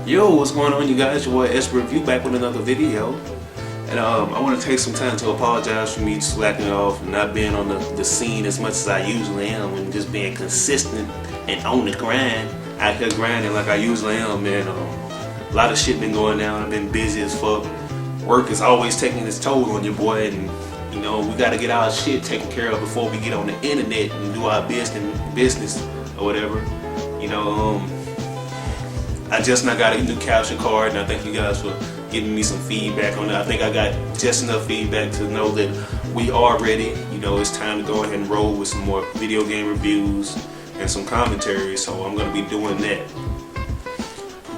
Yo, what's going on, you guys? Your boy Esper Review back with another video. And I want to take some time to apologize for me slacking off and not being on the scene as much as I usually am, and just being consistent and on the grind, out here grinding like I usually am, man. A lot of shit been going down. I've been busy as fuck. Work is always taking its toll on your boy, and you know, we got to get our shit taken care of before we get on the internet and do our business or whatever. You know, I just now got a new capture card, and I thank you guys for giving me some feedback on it. I think I got just enough feedback to know that we are ready. You know, it's time to go ahead and roll with some more video game reviews and some commentary, so I'm going to be doing that.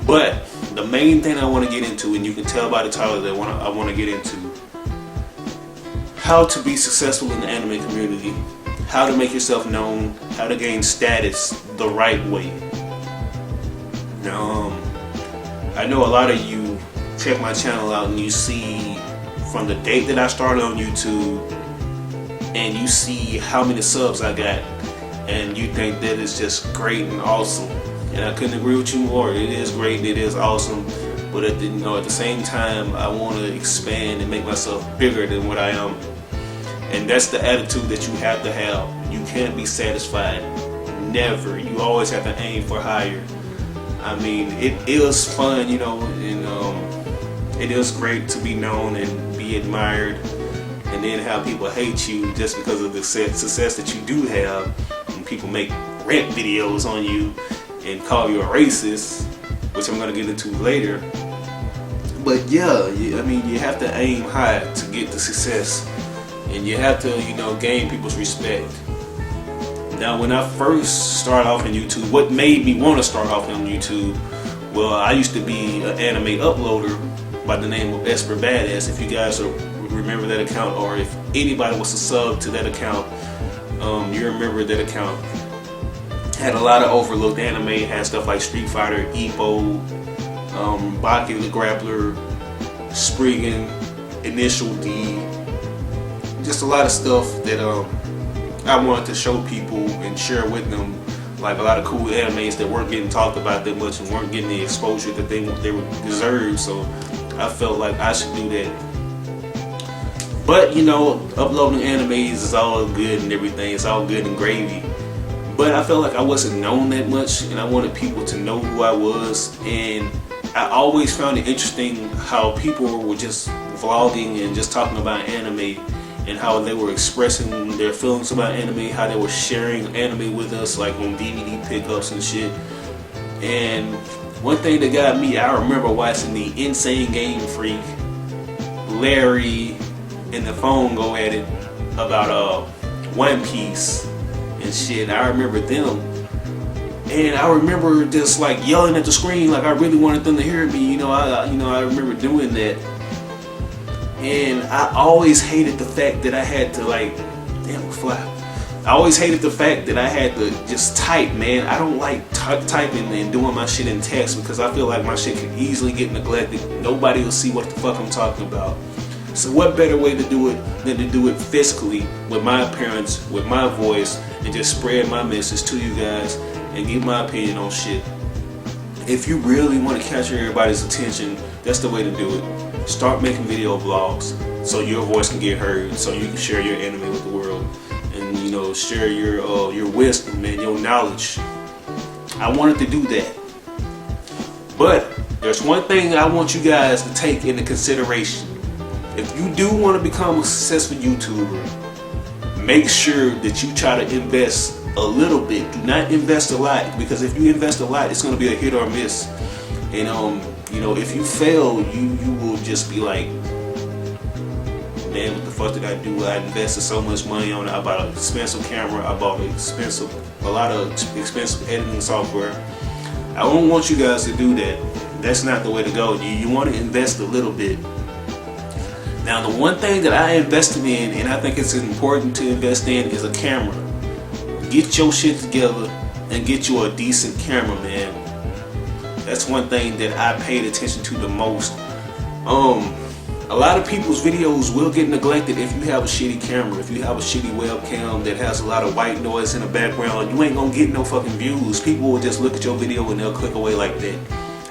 But the main thing I want to get into, and you can tell by the title that I want to get into, how to be successful in the anime community, how to make yourself known, how to gain status the right way. Now, I know a lot of you check my channel out and you see from the date that I started on YouTube, and you see how many subs I got, and you think that it's just great and awesome. And I couldn't agree with you more. It is great, it is awesome, but at the same time, I want to expand and make myself bigger than what I am. And that's the attitude that you have to have. You can't be satisfied. Never. You always have to aim for higher. I mean, it is fun, you know, and it is great to be known and be admired, and then have people hate you just because of the success that you do have. And people make rant videos on you and call you a racist, which I'm going to get into later. But yeah, I mean, you have to aim high to get the success, and you have to, you know, gain people's respect. Now, when I first started off on YouTube, what made me want to start off on YouTube? Well, I used to be an anime uploader by the name of Esper Badass. If you guys remember that account, or if anybody was a sub to that account, you remember that account. Had a lot of overlooked anime, had stuff like Street Fighter, Ippo, Baki the Grappler, Spriggan, Initial D, just a lot of stuff that I wanted to show people and share with them, like a lot of cool animes that weren't getting talked about that much and weren't getting the exposure that they deserve. So I felt like I should do that. But you know, uploading animes is all good and everything, it's all good and gravy. But I felt like I wasn't known that much, and I wanted people to know who I was. And I always found it interesting how people were just vlogging and just talking about anime, and how they were expressing their feelings about anime, how they were sharing anime with us, like on DVD pickups and shit. And one thing that got me, I remember watching the Insane Game Freak, Larry, and the phone go at it about One Piece and shit. I remember them, and I remember just like yelling at the screen, like I really wanted them to hear me. You know, I remember doing that. And I always hated the fact that I had to I always hated the fact that I had to just type, man. I don't like typing and doing my shit in text, because I feel like my shit can easily get neglected. Nobody will see what the fuck I'm talking about. So what better way to do it than to do it physically, with my appearance, with my voice, and just spread my message to you guys and give my opinion on shit. If you really want to capture everybody's attention, that's the way to do it. Start making video vlogs so your voice can get heard, so you can share your anime with the world, and you know, share your wisdom and your knowledge. I wanted to do that, but there's one thing I want you guys to take into consideration. If you do want to become a successful YouTuber, make sure that you try to invest a little bit. Do not invest a lot, because if you invest a lot, it's going to be a hit or miss. And you know, if you fail, you will just be like, man, what the fuck did I do? I invested so much money on it. I bought an expensive camera. I bought a lot of expensive editing software. I don't want you guys to do that. That's not the way to go. You want to invest a little bit. Now, the one thing that I invested in, and I think it's important to invest in, is a camera. Get your shit together and get you a decent camera, man. That's one thing that I paid attention to the most. A lot of people's videos will get neglected if you have a shitty camera. If you have a shitty webcam that has a lot of white noise in the background, you ain't gonna get no fucking views. People will just look at your video and they'll click away like that.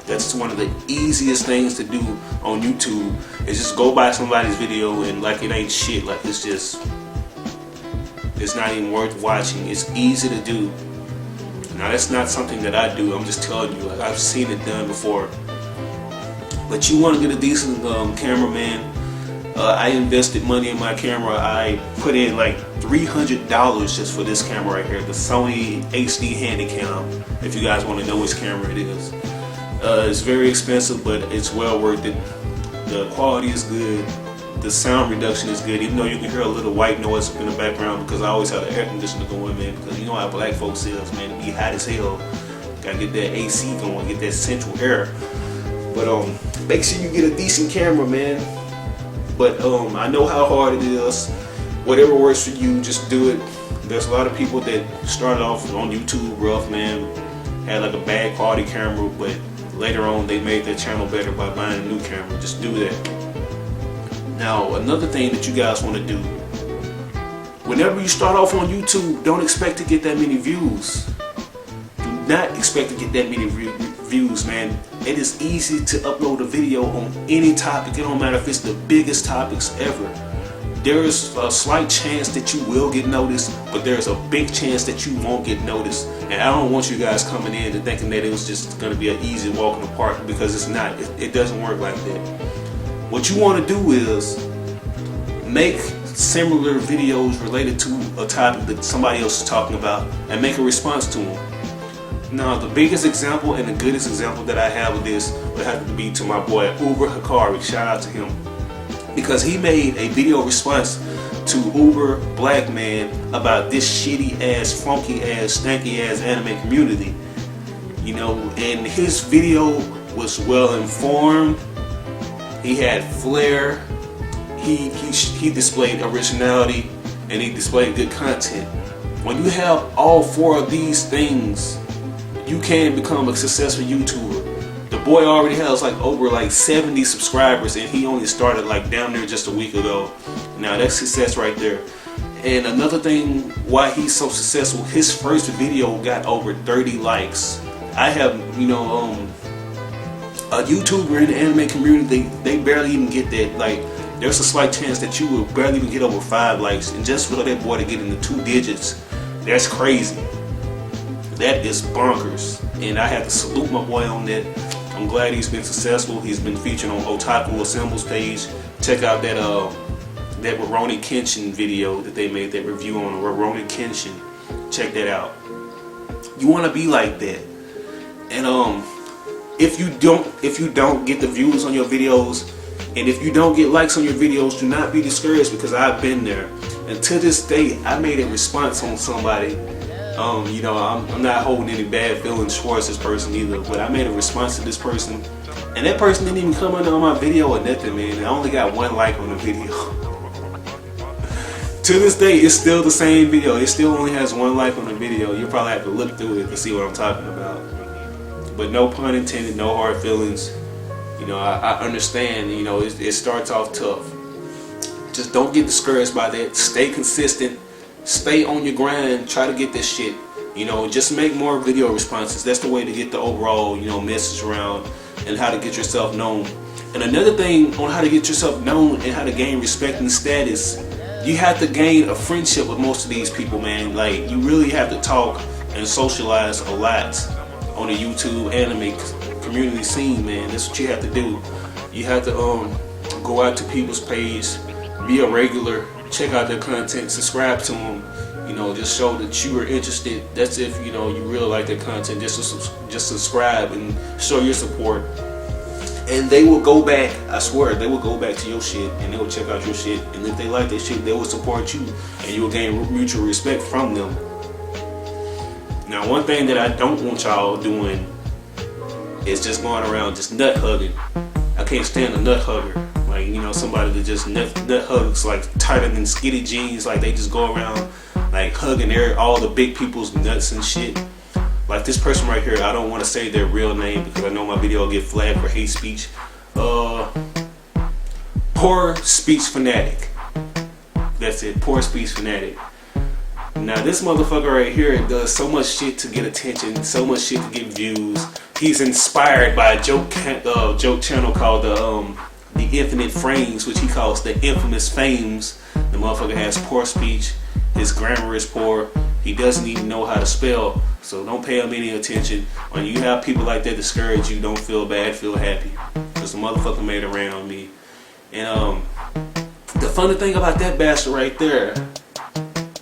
That's one of the easiest things to do on YouTube, is just go by somebody's video and like it ain't shit, like it's not even worth watching. It's easy to do. Now that's not something that I do, I'm just telling you, like I've seen it done before. But you want to get a decent cameraman. I invested money in my camera. I put in like $300 just for this camera right here, the Sony HD Handycam. If you guys want to know which camera it is, it's very expensive, but it's well worth it. The quality is good. The sound reduction is good, even though you can hear a little white noise in the background, because I always have the air conditioner going, man. Because you know how black folks is, man. It be hot as hell. Gotta get that AC going, get that central air. But make sure you get a decent camera, man. But I know how hard it is. Whatever works for you, just do it. There's a lot of people that started off on YouTube rough, man, had like a bad quality camera, but later on they made their channel better by buying a new camera. Just do that. Now, another thing that you guys want to do, whenever you start off on YouTube, don't expect to get that many views. Do not expect to get that many views, man. It is easy to upload a video on any topic. It don't matter if it's the biggest topics ever. There is a slight chance that you will get noticed, but there's a big chance that you won't get noticed. And I don't want you guys coming in and thinking that it was just going to be an easy walk in the park, because it's not. It doesn't work like that. What you want to do is make similar videos related to a topic that somebody else is talking about and make a response to them. Now, the biggest example and the goodest example that I have of this would have to be to my boy Uber Hikari. Shout out to him, because he made a video response to Uber Black Man about this shitty ass, funky ass, stanky ass anime community. You know, and his video was well informed. He had flair. He displayed originality, and he displayed good content. When you have all four of these things, you can become a successful YouTuber. The boy already has like over 70 subscribers, and he only started like down there just a week ago. Now that's success right there. And another thing why he's so successful, his first video got over 30 likes. I have, you know, a YouTuber in the anime community, they barely even get that. Like, there's a slight chance that you will barely even get over 5 likes, and just for that boy to get into 2 digits, that's crazy. That is bonkers, and I have to salute my boy on that. I'm glad he's been successful. He's been featured on Otaku Assembles page. Check out that Rurouni Kenshin video that they made, that review on Rurouni Kenshin. Check that out. You want to be like that, and if you don't get the views on your videos, and if you don't get likes on your videos, do not be discouraged, because I've been there. And to this day, I made a response on somebody. You know, I'm not holding any bad feelings towards this person either, but I made a response to this person, and that person didn't even comment on my video or nothing, man. I only got 1 like on the video. To this day, it's still the same video. It still only has 1 like on the video. You'll probably have to look through it to see what I'm talking about. But no pun intended, no hard feelings. You know, I understand, you know, it starts off tough. Just don't get discouraged by that. Stay consistent. Stay on your grind. Try to get this shit. You know, just make more video responses. That's the way to get the overall, you know, message around, and how to get yourself known. And another thing on how to get yourself known and how to gain respect and status, you have to gain a friendship with most of these people, man. Like, you really have to talk and socialize a lot on the YouTube anime community scene, man. That's what you have to do. You have to go out to people's page, be a regular, check out their content, subscribe to them. You know, just show that you are interested. That's if, you know, you really like their content. Just subscribe and show your support. And they will go back, I swear, they will go back to your shit, and they will check out your shit. And if they like that shit, they will support you, and you will gain mutual respect from them. Now, one thing that I don't want y'all doing is just going around just nut hugging. I can't stand a nut hugger. Like, you know, somebody that just nut hugs like tighter than skinny jeans. Like, they just go around like hugging all the big people's nuts and shit. Like this person right here, I don't want to say their real name because I know my video will get flagged for hate speech. Poor Speech Fanatic. That's it, Poor Speech Fanatic. Now this motherfucker right here does so much shit to get attention, so much shit to get views, he's inspired by a joke channel called the Infinite Frames, which he calls the infamous Fames. The motherfucker has poor speech. His grammar is poor. He doesn't even know how to spell. So don't pay him any attention. When you have people like that discourage you, don't feel bad, feel happy. Because the motherfucker made it rain on me. And the funny thing about that bastard right there,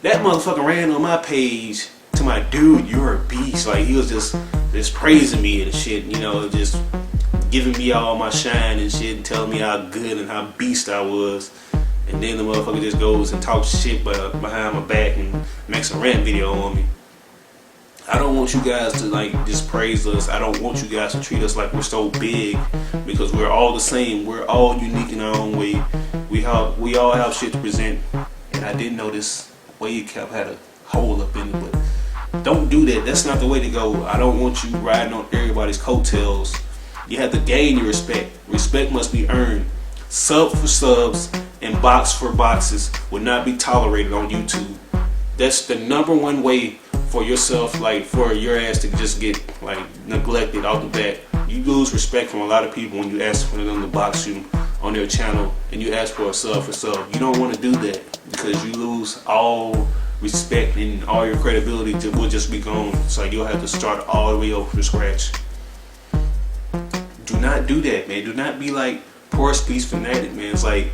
that motherfucker ran on my page to my dude, you're a beast. Like, he was just praising me and shit, you know, just giving me all my shine and shit and telling me how good and how beast I was. And then the motherfucker just goes and talks shit behind my back and makes a rant video on me. I don't want you guys to like just praise us. I don't want you guys to treat us like we're so big, because we're all the same. We're all unique in our own way. We all have shit to present. And I didn't know this wave cap had a hole up in it, but don't do that. That's not the way to go. I don't want you riding on everybody's coattails. You have to gain your respect. Respect must be earned. Sub for subs and box for boxes will not be tolerated on YouTube. That's the #1 way for yourself, like for your ass to just get like neglected off the bat. You lose respect from a lot of people when you ask for them to box you on their channel and you ask for a sub for sub. You don't want to do that, because you lose all respect and all your credibility will just be gone. So you'll have to start all the way over from scratch. Do not do that, man. Do not be like poor speech fanatic, man. It's like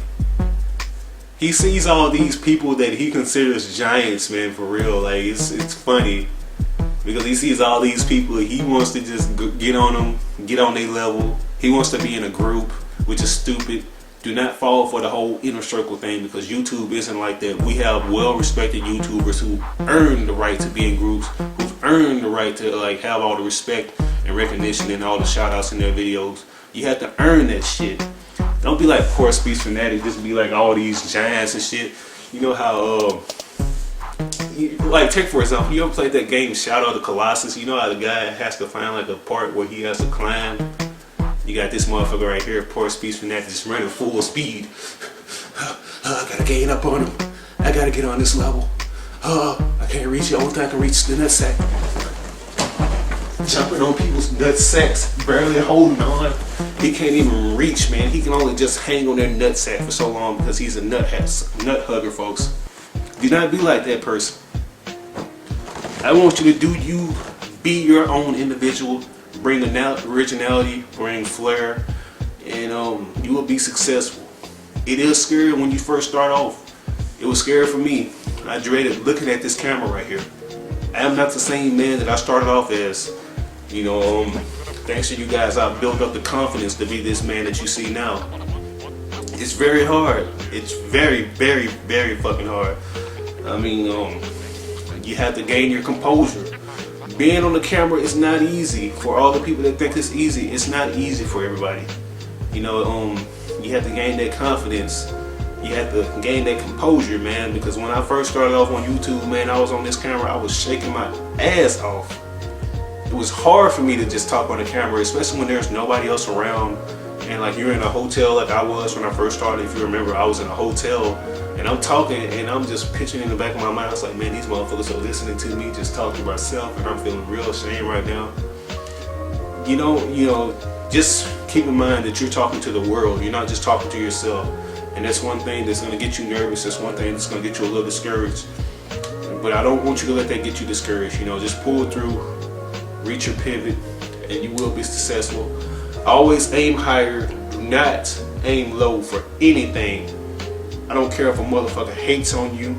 he sees all these people that he considers giants, man, for real. Like, it's funny because he sees all these people. He wants to just get on them, get on their level. He wants to be in a group, which is stupid. Do not fall for the whole inner circle thing, because YouTube isn't like that. We have well-respected YouTubers who earn the right to be in groups, who've earned the right to like have all the respect and recognition and all the shout-outs in their videos. You have to earn that shit. Don't be like poor speech fanatic, just be like all these giants and shit. You know how, like, take for example, you ever played that game Shadow of the Colossus? You know how the guy has to find like a part where he has to climb? You got this motherfucker right here, poor speech fanatic, just running full speed. I gotta gain up on him. I gotta get on this level. I can't reach it. Only thing I can reach is the nutsack. Jumping on people's nut sacks, barely holding on. He can't even reach, man. He can only just hang on their nut sack for so long because he's a nut hugger, folks. Do not be like that person. I want you to do you, be your own individual, bring originality, bring flair, and you will be successful. It is scary when you first start off. It was scary for me. I dreaded looking at this camera right here. I am not the same man that I started off as. You know, thanks to you guys, I've built up the confidence to be this man that you see now. It's very hard. It's very, very, very fucking hard. I mean, you have to gain your composure. Being on the camera is not easy. For all the people that think it's easy, it's not easy for everybody. You know, you have to gain that confidence. You have to gain that composure, man, because when I first started off on YouTube, man, I was on this camera, I was shaking my ass off. It was hard for me to just talk on the camera, especially when there's nobody else around, and like you're in a hotel like I was when I first started. If you remember, I was in a hotel and I'm talking and I'm just pitching in the back of my mind. I was like, man, these motherfuckers are listening to me just talking to myself, and I'm feeling real shame right now. You know, just keep in mind that you're talking to the world. You're not just talking to yourself. And that's one thing that's going to get you nervous. That's one thing that's going to get you a little discouraged. But I don't want you to let that get you discouraged. You know, just pull through, reach your pivot, and you will be successful. Always aim higher. Do not aim low for anything. I don't care if a motherfucker hates on you.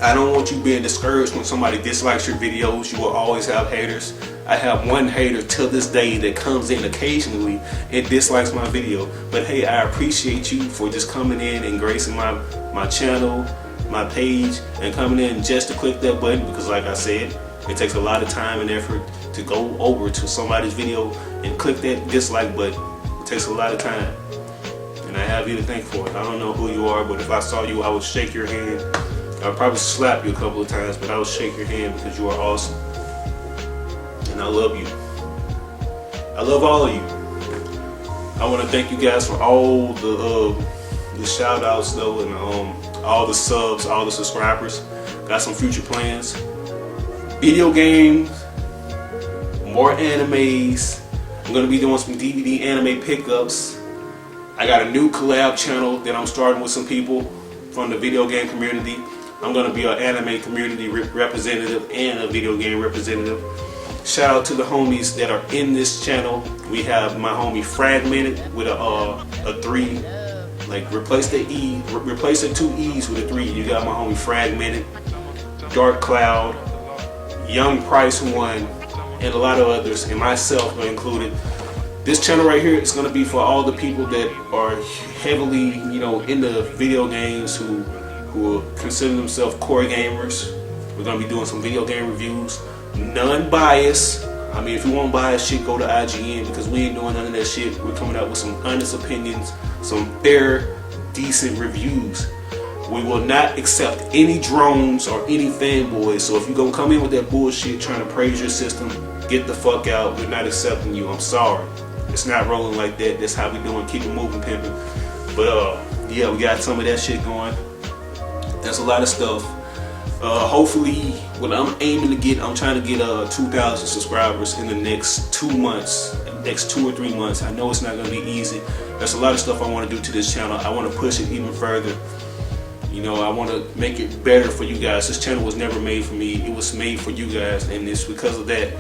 I don't want you being discouraged when somebody dislikes your videos. You will always have haters. I have one hater till this day that comes in occasionally and dislikes my video. But hey, I appreciate you for just coming in and gracing my channel, my page, and coming in just to click that button, because like I said, it takes a lot of time and effort to go over to somebody's video and click that dislike button. It takes a lot of time. And I have you to thank for it. I don't know who you are, but if I saw you, I would shake your hand. I'll probably slap you a couple of times, but I will shake your hand because you are awesome. And I love you. I love all of you. I want to thank you guys for all the shout outs though, and all the subs, all the subscribers. Got some future plans. Video games, more animes. I'm gonna be doing some DVD anime pickups. I got a new collab channel that I'm starting with some people from the video game community. I'm gonna be an anime community representative and a video game representative. Shout out to the homies that are in this channel. We have my homie Fragmented with a 3. Like replace the two E's with a 3. You got my homie Fragmented, Dark Cloud, Young Price 1, and a lot of others, and myself are included. This channel right here is going to be for all the people that are heavily, into video games, who consider themselves core gamers. We're going to be doing some video game reviews, none bias. I mean, if you want bias shit, go to IGN, because we ain't doing none of that shit. We're coming out with some honest opinions, some fair, decent reviews. We will not accept any drones or any fanboys. So if you're going to come in with that bullshit trying to praise your system, get the fuck out. We're not accepting you. I'm sorry. It's not rolling like that. That's how we doing. Keep it moving, pimping. But yeah, we got some of that shit going. There's a lot of stuff. Hopefully, what I'm aiming to get, I'm trying to get 2,000 subscribers in the next 2 months, next 2 or 3 months. I know it's not going to be easy. There's a lot of stuff I want to do to this channel. I want to push it even further. I want to make it better for you guys. This channel was never made for me. It was made for you guys, and it's because of that.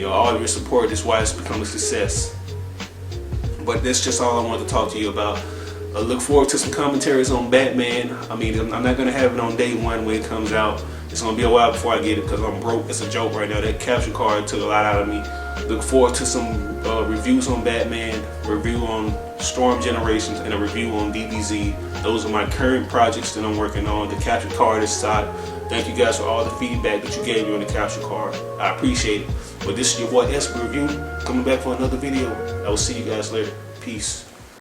All of your support is why it's become a success. But that's just all I wanted to talk to you about. Look forward to some commentaries on Batman. I mean, I'm not going to have it on day one when it comes out. It's going to be a while before I get it because I'm broke. It's a joke right now. That capture card took a lot out of me. Look forward to some reviews on Batman, review on Storm Generations, and a review on DBZ. Those are my current projects that I'm working on. The capture card is shot. Thank you guys for all the feedback that you gave me on the capture card. I appreciate it. But this is your boy Esper Review, coming back for another video. I will see you guys later. Peace.